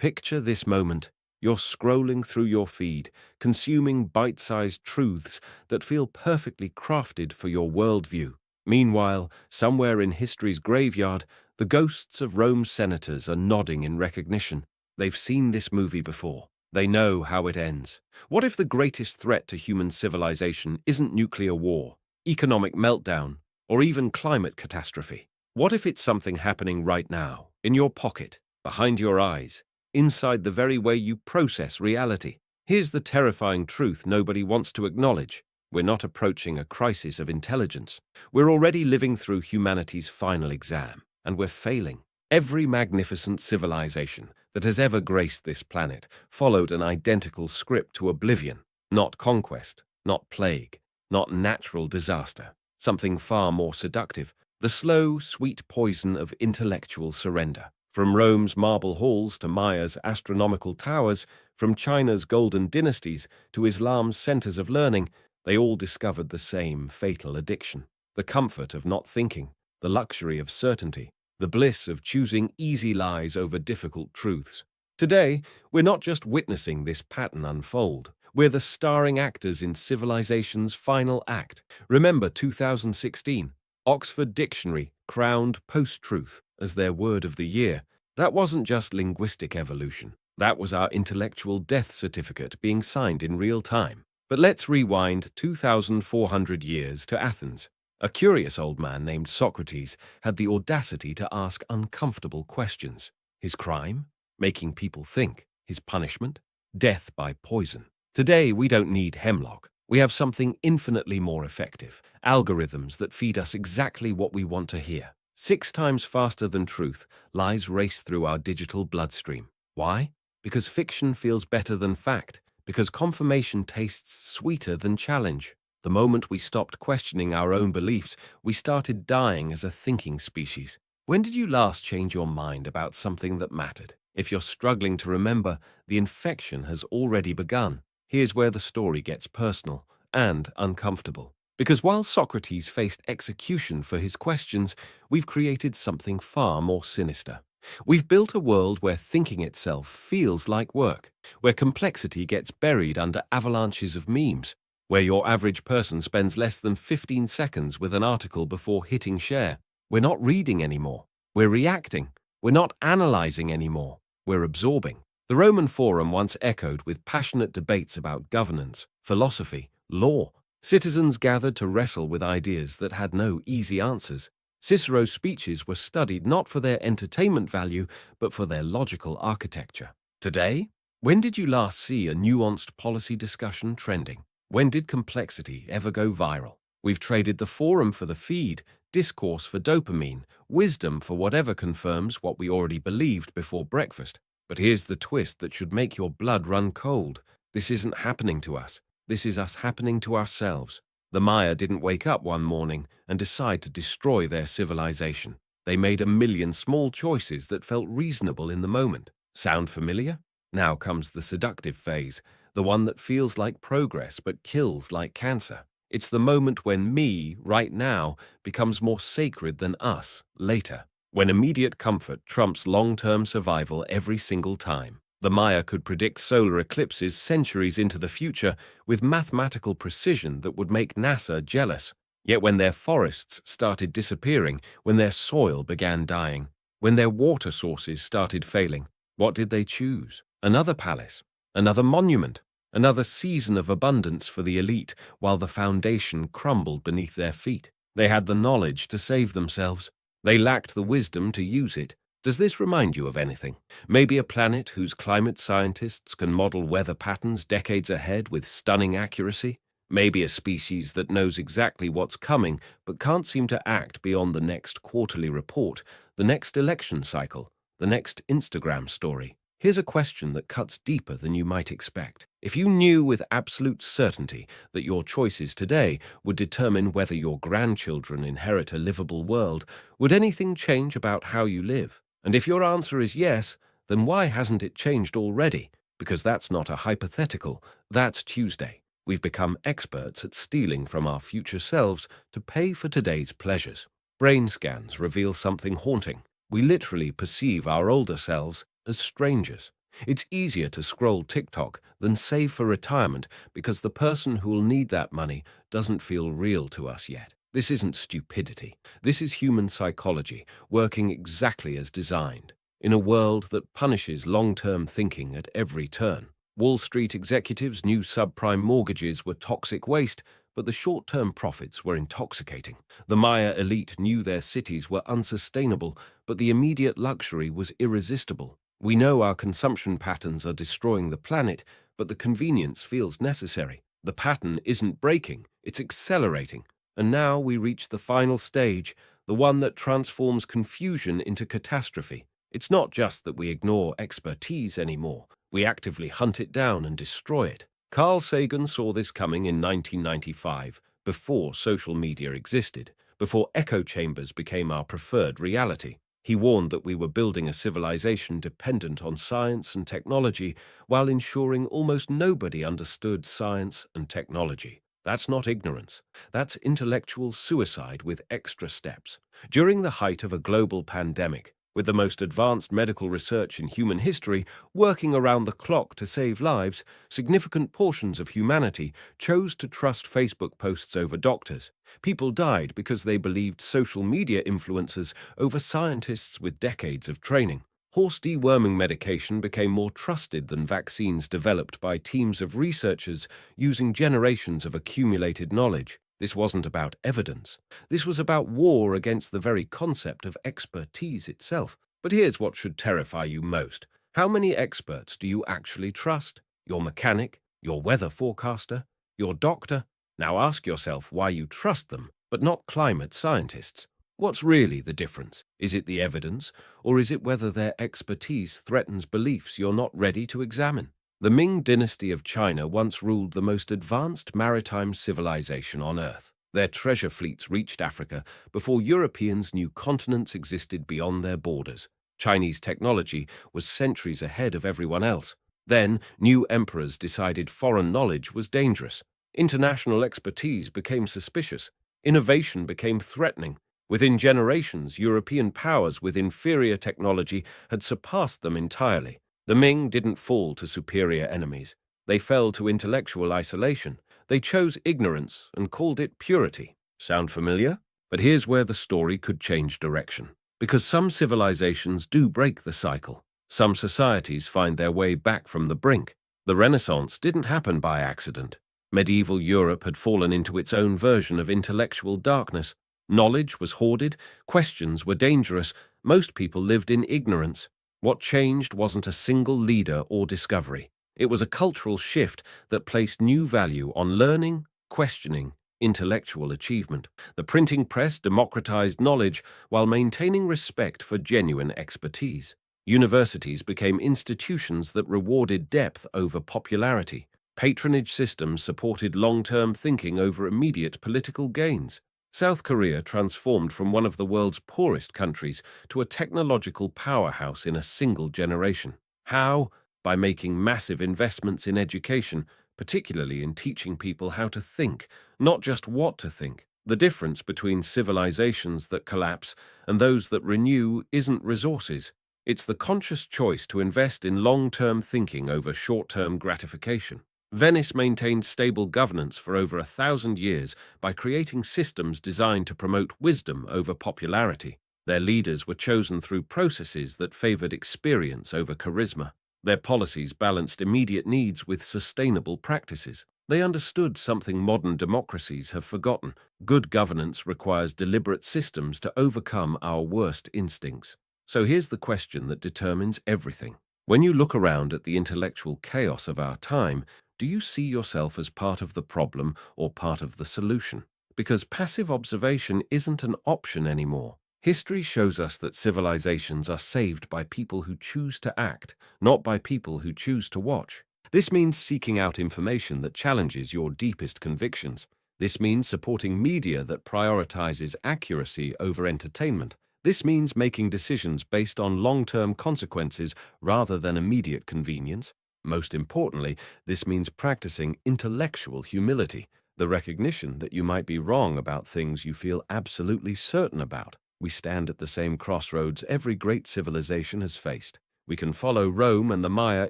Picture this moment. You're scrolling through your feed, consuming bite-sized truths that feel perfectly crafted for your worldview. Meanwhile, somewhere in history's graveyard, the ghosts of Rome's senators are nodding in recognition. They've seen this movie before. They know how it ends. What if the greatest threat to human civilization isn't nuclear war, economic meltdown, or even climate catastrophe? What if it's something happening right now, in your pocket, behind your eyes, inside the very way you process reality? Here's the terrifying truth nobody wants to acknowledge. We're not approaching a crisis of intelligence. We're already living through humanity's final exam, and we're failing. Every magnificent civilization that has ever graced this planet followed an identical script to oblivion. Not conquest, not plague, not natural disaster. Something far more seductive. The slow, sweet poison of intellectual surrender. From Rome's marble halls to Maya's astronomical towers, from China's golden dynasties to Islam's centers of learning, they all discovered the same fatal addiction. The comfort of not thinking, the luxury of certainty, the bliss of choosing easy lies over difficult truths. Today, we're not just witnessing this pattern unfold. We're the starring actors in civilization's final act. Remember 2016? Oxford Dictionary crowned post-truth as their word of the year. That wasn't just linguistic evolution. That was our intellectual death certificate being signed in real time. But let's rewind 2,400 years to Athens. A curious old man named Socrates had the audacity to ask uncomfortable questions. His crime? Making people think. His punishment? Death by poison. Today, we don't need hemlock. We have something infinitely more effective. Algorithms that feed us exactly what we want to hear. 6 times faster than truth, lies race through our digital bloodstream. Why? Because fiction feels better than fact. Because confirmation tastes sweeter than challenge. The moment we stopped questioning our own beliefs, we started dying as a thinking species. When did you last change your mind about something that mattered? If you're struggling to remember, the infection has already begun. Here's where the story gets personal and uncomfortable. Because while Socrates faced execution for his questions, we've created something far more sinister. We've built a world where thinking itself feels like work, where complexity gets buried under avalanches of memes, where your average person spends less than 15 seconds with an article before hitting share. We're not reading anymore. We're reacting. We're not analyzing anymore. We're absorbing. The Roman Forum once echoed with passionate debates about governance, philosophy, law. Citizens gathered to wrestle with ideas that had no easy answers. Cicero's speeches were studied not for their entertainment value, but for their logical architecture. Today, when did you last see a nuanced policy discussion trending? When did complexity ever go viral? We've traded the forum for the feed, discourse for dopamine, wisdom for whatever confirms what we already believed before breakfast. But here's the twist that should make your blood run cold. This isn't happening to us. This is us happening to ourselves. The Maya didn't wake up one morning and decide to destroy their civilization. They made a million small choices that felt reasonable in the moment. Sound familiar? Now comes the seductive phase, the one that feels like progress but kills like cancer. It's the moment when me, right now, becomes more sacred than us, later. When immediate comfort trumps long-term survival every single time. The Maya could predict solar eclipses centuries into the future with mathematical precision that would make NASA jealous. Yet when their forests started disappearing, when their soil began dying, when their water sources started failing, what did they choose? Another palace, another monument, another season of abundance for the elite while the foundation crumbled beneath their feet. They had the knowledge to save themselves. They lacked the wisdom to use it. Does this remind you of anything? Maybe a planet whose climate scientists can model weather patterns decades ahead with stunning accuracy? Maybe a species that knows exactly what's coming but can't seem to act beyond the next quarterly report, the next election cycle, the next Instagram story. Here's a question that cuts deeper than you might expect. If you knew with absolute certainty that your choices today would determine whether your grandchildren inherit a livable world, would anything change about how you live? And if your answer is yes, then why hasn't it changed already? Because that's not a hypothetical, that's Tuesday. We've become experts at stealing from our future selves to pay for today's pleasures. Brain scans reveal something haunting. We literally perceive our older selves as strangers. It's easier to scroll TikTok than save for retirement because the person who'll need that money doesn't feel real to us yet. This isn't stupidity. This is human psychology working exactly as designed. In a world that punishes long-term thinking at every turn, Wall Street executives knew subprime mortgages were toxic waste, but the short-term profits were intoxicating. The Maya elite knew their cities were unsustainable, but the immediate luxury was irresistible. We know our consumption patterns are destroying the planet, but the convenience feels necessary. The pattern isn't breaking, it's accelerating. And now we reach the final stage, the one that transforms confusion into catastrophe. It's not just that we ignore expertise anymore, we actively hunt it down and destroy it. Carl Sagan saw this coming in 1995, before social media existed, before echo chambers became our preferred reality. He warned that we were building a civilization dependent on science and technology while ensuring almost nobody understood science and technology. That's not ignorance. That's intellectual suicide with extra steps. During the height of a global pandemic, with the most advanced medical research in human history working around the clock to save lives, significant portions of humanity chose to trust Facebook posts over doctors. People died because they believed social media influencers over scientists with decades of training. Horse deworming medication became more trusted than vaccines developed by teams of researchers using generations of accumulated knowledge. This wasn't about evidence. This was about war against the very concept of expertise itself. But here's what should terrify you most. How many experts do you actually trust? Your mechanic? Your weather forecaster? Your doctor? Now ask yourself why you trust them, but not climate scientists. What's really the difference? Is it the evidence, or is it whether their expertise threatens beliefs you're not ready to examine? The Ming dynasty of China once ruled the most advanced maritime civilization on Earth. Their treasure fleets reached Africa before Europeans knew continents existed beyond their borders. Chinese technology was centuries ahead of everyone else. Then, new emperors decided foreign knowledge was dangerous. International expertise became suspicious. Innovation became threatening. Within generations, European powers with inferior technology had surpassed them entirely. The Ming didn't fall to superior enemies. They fell to intellectual isolation. They chose ignorance and called it purity. Sound familiar? But here's where the story could change direction. Because some civilizations do break the cycle. Some societies find their way back from the brink. The Renaissance didn't happen by accident. Medieval Europe had fallen into its own version of intellectual darkness. Knowledge was hoarded, questions were dangerous, most people lived in ignorance. What changed wasn't a single leader or discovery. It was a cultural shift that placed new value on learning, questioning, intellectual achievement. The printing press democratized knowledge while maintaining respect for genuine expertise. Universities became institutions that rewarded depth over popularity. Patronage systems supported long-term thinking over immediate political gains. South Korea transformed from one of the world's poorest countries to a technological powerhouse in a single generation. How? By making massive investments in education, particularly in teaching people how to think, not just what to think. The difference between civilizations that collapse and those that renew isn't resources. It's the conscious choice to invest in long-term thinking over short-term gratification. Venice maintained stable governance for over 1,000 years by creating systems designed to promote wisdom over popularity. Their leaders were chosen through processes that favored experience over charisma. Their policies balanced immediate needs with sustainable practices. They understood something modern democracies have forgotten. Good governance requires deliberate systems to overcome our worst instincts. So here's the question that determines everything. When you look around at the intellectual chaos of our time, do you see yourself as part of the problem or part of the solution? Because passive observation isn't an option anymore. History shows us that civilizations are saved by people who choose to act, not by people who choose to watch. This means seeking out information that challenges your deepest convictions. This means supporting media that prioritizes accuracy over entertainment. This means making decisions based on long-term consequences rather than immediate convenience. Most importantly, this means practicing intellectual humility, the recognition that you might be wrong about things you feel absolutely certain about. We stand at the same crossroads every great civilization has faced. We can follow Rome and the Maya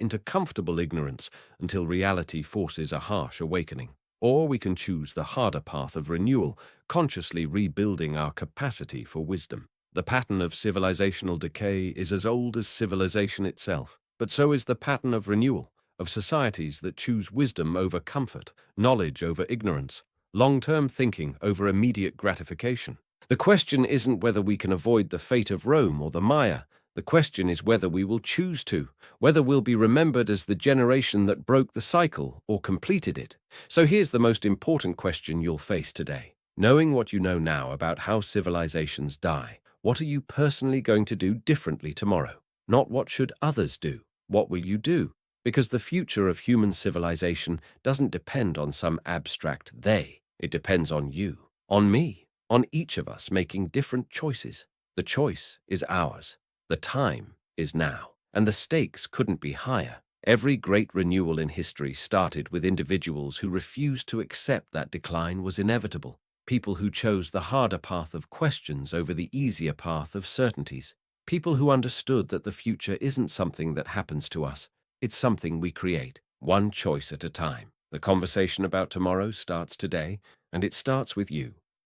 into comfortable ignorance until reality forces a harsh awakening. Or we can choose the harder path of renewal, consciously rebuilding our capacity for wisdom. The pattern of civilizational decay is as old as civilization itself, but so is the pattern of renewal, of societies that choose wisdom over comfort, knowledge over ignorance, long-term thinking over immediate gratification. The question isn't whether we can avoid the fate of Rome or the Maya. The question is whether we will choose to, whether we'll be remembered as the generation that broke the cycle or completed it. So here's the most important question you'll face today. Knowing what you know now about how civilizations die, what are you personally going to do differently tomorrow? Not what should others do. What will you do? Because the future of human civilization doesn't depend on some abstract they. It depends on you, on me, on each of us making different choices. The choice is ours. The time is now, and the stakes couldn't be higher. Every great renewal in history started with individuals who refused to accept that decline was inevitable, people who chose the harder path of questions over the easier path of certainties, people who understood that the future isn't something that happens to us, it's something we create, one choice at a time. The conversation about tomorrow starts today, and it starts with you.